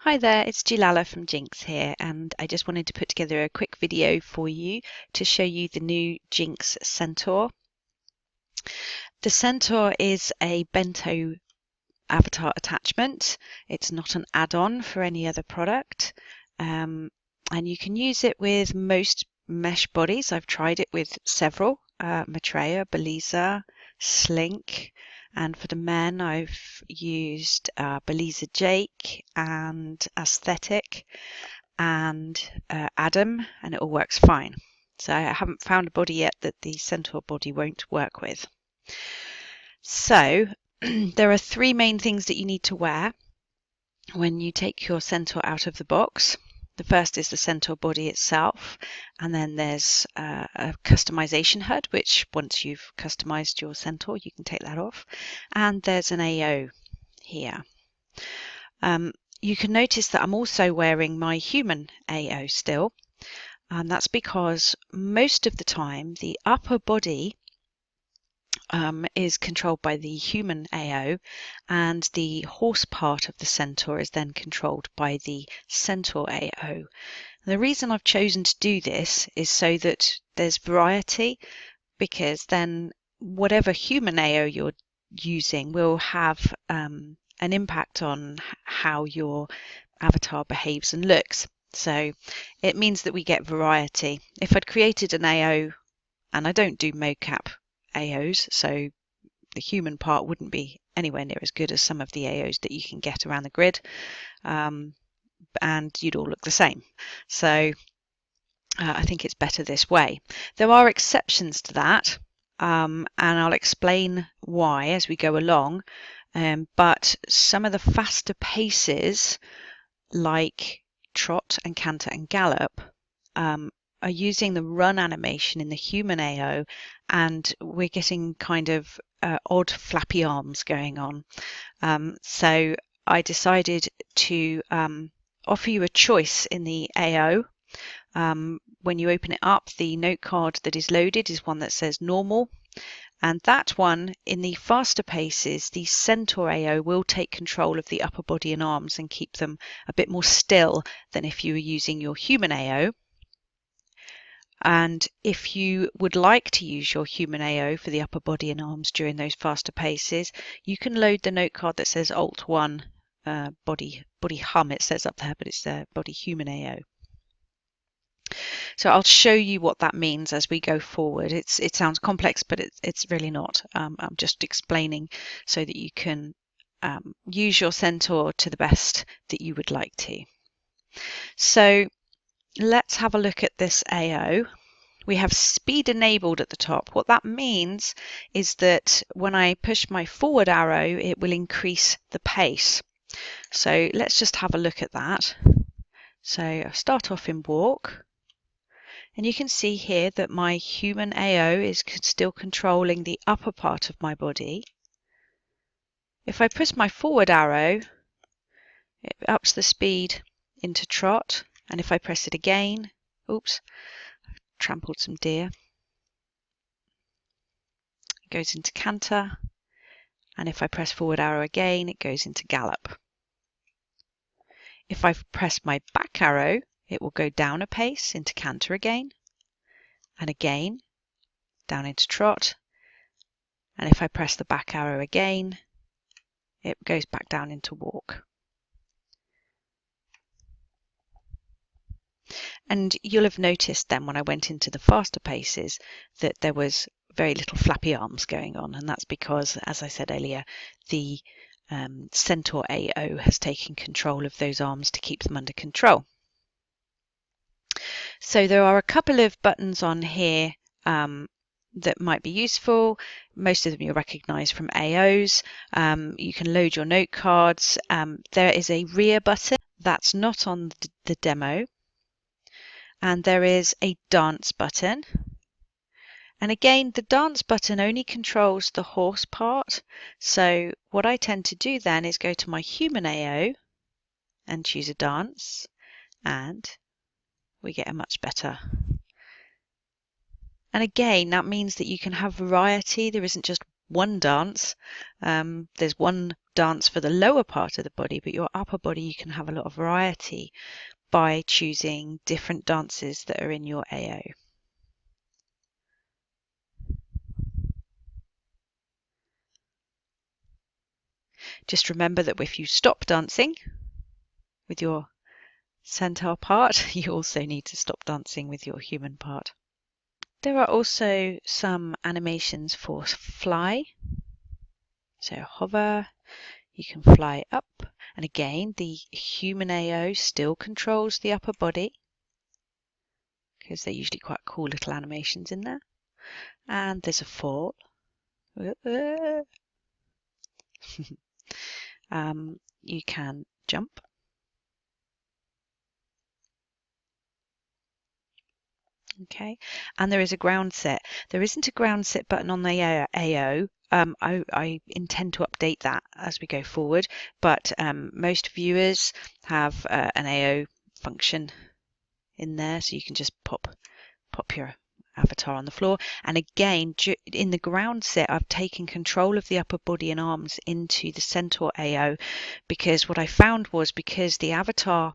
Hi there, it's Julala from Jinx here, and I just wanted to put together a quick video for you to show you the new Jinx Centaur. The Centaur is a bento avatar attachment. It's not an add-on for any other product, and you can use it with most mesh bodies. I've tried it with several, Maitreya, Belisa, Slink, and for the men I've used Belisa Jake and Aesthetic and Adam, and it all works fine. So I haven't found a body yet that the Centaur body won't work with. So there are three main things that you need to wear when you take your Centaur out of the box. The first is the Centaur body itself, and then there's a customization HUD, which once you've customized your Centaur, you can take that off. And there's an AO here. You can notice that I'm also wearing my human AO still, and that's because most of the time the upper body is controlled by the human AO, and the horse part of the Centaur is then controlled by the Centaur AO. The reason I've chosen to do this is so that there's variety, because then whatever human AO you're using will have an impact on how your avatar behaves and looks. So it means that we get variety. If I'd created an AO, and I don't do mocap AOs, so the human part wouldn't be anywhere near as good as some of the AOs that you can get around the grid, and you'd all look the same. So I think it's better this way. There are exceptions to that, and I'll explain why as we go along, but some of the faster paces like trot and canter and gallop are using the run animation in the human AO, and we're getting kind of odd flappy arms going on. So I decided to offer you a choice in the AO. When you open it up, the note card that is loaded is one that says normal, and that one, in the faster paces, the Centaur AO will take control of the upper body and arms and keep them a bit more still than if you were using your human AO. And if you would like to use your human AO for the upper body and arms during those faster paces, you can load the note card that says Alt 1 body hum, it says up there, but it's the body human AO. So I'll show you what that means as we go forward. It sounds complex, but it's really not. I'm just explaining so that you can use your Centaur to the best that you would like to. So let's have a look at this AO. We have speed enabled at the top. What that means is that when I push my forward arrow, it will increase the pace. So let's just have a look at that. So I'll start off in walk. And you can see here that my human AO is still controlling the upper part of my body. If I press my forward arrow, it ups the speed into trot. And if I press it again, oops, I've trampled some deer. It goes into canter. And if I press forward arrow again, it goes into gallop. If I press my back arrow, it will go down a pace into canter again, and again, down into trot. And if I press the back arrow again, it goes back down into walk. And you'll have noticed then when I went into the faster paces that there was very little flappy arms going on, and that's because, as I said earlier, the Centaur AO has taken control of those arms to keep them under control. So there are a couple of buttons on here that might be useful. Most of them you'll recognise from AOs. You can load your note cards. There is a rear button that's not on the demo, and there is a dance button. And again, the dance button only controls the horse part. So what I tend to do then is go to my human AO and choose a dance, and we get a much better. And again, that means that you can have variety. There isn't just one dance. There's one dance for the lower part of the body, but your upper body you can have a lot of variety by choosing different dances that are in your AO. Just remember that if you stop dancing with your centaur part, you also need to stop dancing with your human part. There are also some animations for fly. So hover, you can fly up, and again the human AO still controls the upper body because they're usually quite cool little animations in there. And there's a fall. You can jump. Okay, and there is a ground set. There isn't a ground set button on the AO. I intend to update that as we go forward, but most viewers have an AO function in there, so you can just pop your avatar on the floor. And again, in the ground set, I've taken control of the upper body and arms into the Centaur AO, because what I found was, because the avatar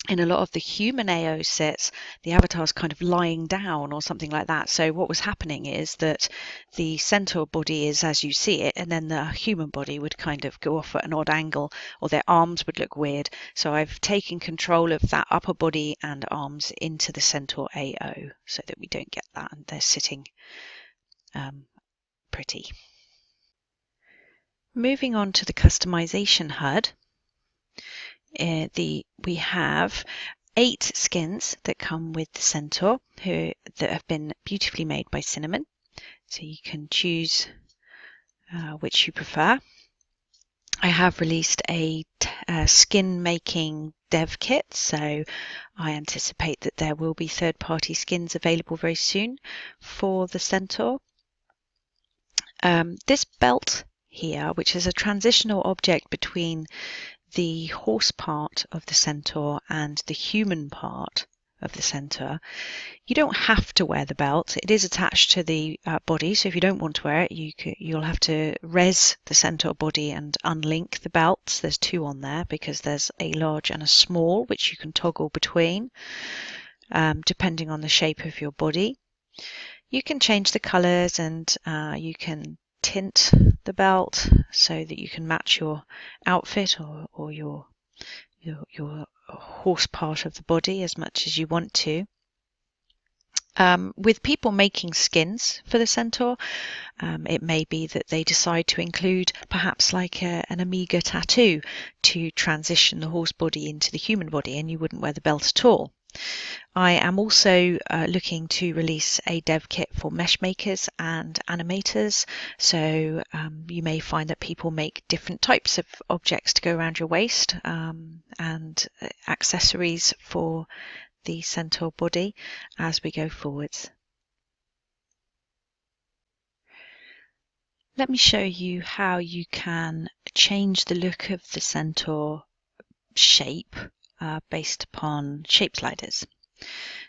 in a lot of the human AO sets, the avatar's kind of lying down or something like that. So what was happening is that the centaur body is as you see it, and then the human body would kind of go off at an odd angle, or their arms would look weird. So I've taken control of that upper body and arms into the centaur AO so that we don't get that and they're sitting pretty. Moving on to the customization HUD. We have 8 skins that come with the centaur that have been beautifully made by Cinnamon. So you can choose which you prefer. I have released a skin making dev kit, so I anticipate that there will be third-party skins available very soon for the centaur. This belt here, which is a transitional object between the horse part of the centaur and the human part of the centaur, you don't have to wear the belt. It is attached to the body, so if you don't want to wear it, you'll have to res the centaur body and unlink the belts. There's 2 on there because there's a large and a small, which you can toggle between depending on the shape of your body. You can change the colors, and you can tint the belt so that you can match your outfit or your horse part of the body as much as you want to. With people making skins for the centaur, it may be that they decide to include perhaps like an Amiga tattoo to transition the horse body into the human body, and you wouldn't wear the belt at all. I am also looking to release a dev kit for mesh makers and animators, so you may find that people make different types of objects to go around your waist and accessories for the centaur body as we go forwards. Let me show you how you can change the look of the centaur shape based upon shape sliders.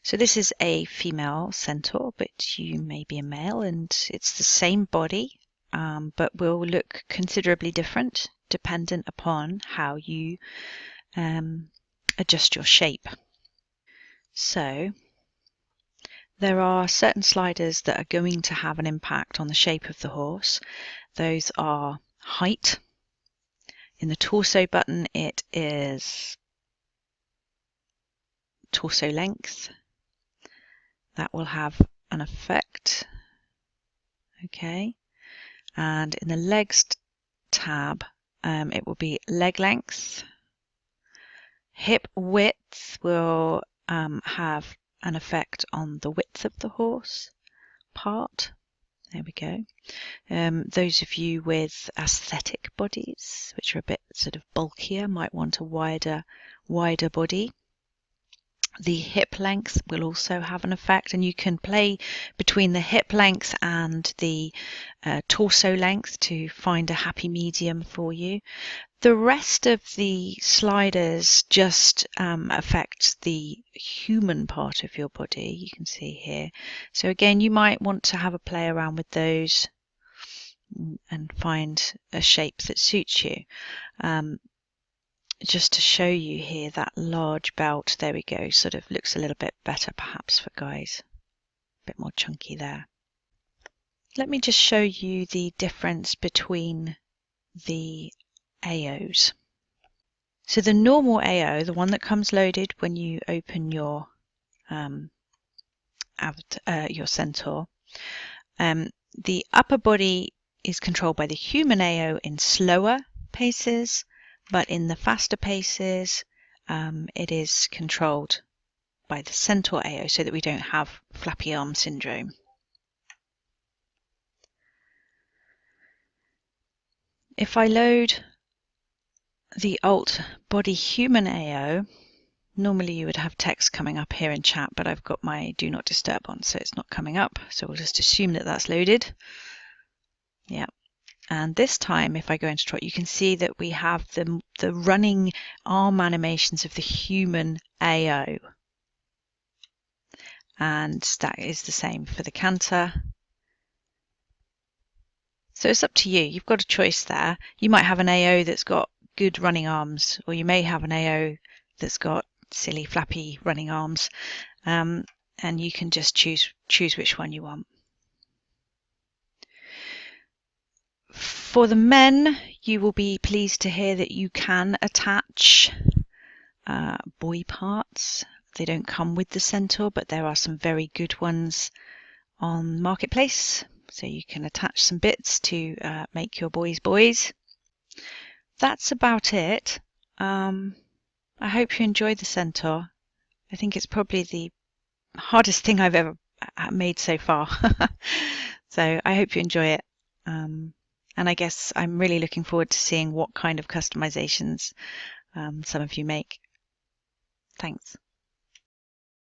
So this is a female centaur, but you may be a male, and it's the same body, but will look considerably different dependent upon how you adjust your shape. So there are certain sliders that are going to have an impact on the shape of the horse. Those are height. In the torso button, it is torso length. That will have an effect. Okay. And in the legs tab, it will be leg length. Hip width will have an effect on the width of the horse part. There we go. Those of you with aesthetic bodies, which are a bit sort of bulkier, might want a wider body. The hip length will also have an effect, and you can play between the hip length and the torso length to find a happy medium for you. The rest of the sliders just affect the human part of your body, you can see here. So again, you might want to have a play around with those. and find a shape that suits you. Just to show you here, that large belt, there we go, sort of looks a little bit better perhaps for guys, a bit more chunky there. Let me just show you the difference between the AOs. So the normal AO, the one that comes loaded when you open your Centaur, the upper body is controlled by the human AO in slower paces, but in the faster paces it is controlled by the Centaur AO so that we don't have flappy arm syndrome. If I load the alt body human AO, normally you would have text coming up here in chat, but I've got my do not disturb on, so it's not coming up. So we'll just assume that that's loaded. Yeah. And this time, if I go into trot, you can see that we have the running arm animations of the human AO. And that is the same for the canter. So it's up to you. You've got a choice there. You might have an AO that's got good running arms, or you may have an AO that's got silly flappy running arms, and you can just choose which one you want. For the men, you will be pleased to hear that you can attach boy parts. They don't come with the Centaur, but there are some very good ones on Marketplace, so you can attach some bits to make your boys boys. That's about it. I hope you enjoyed the Centaur. I think it's probably the hardest thing I've ever made so far. So I hope you enjoy it. And I guess I'm really looking forward to seeing what kind of customizations some of you make. Thanks.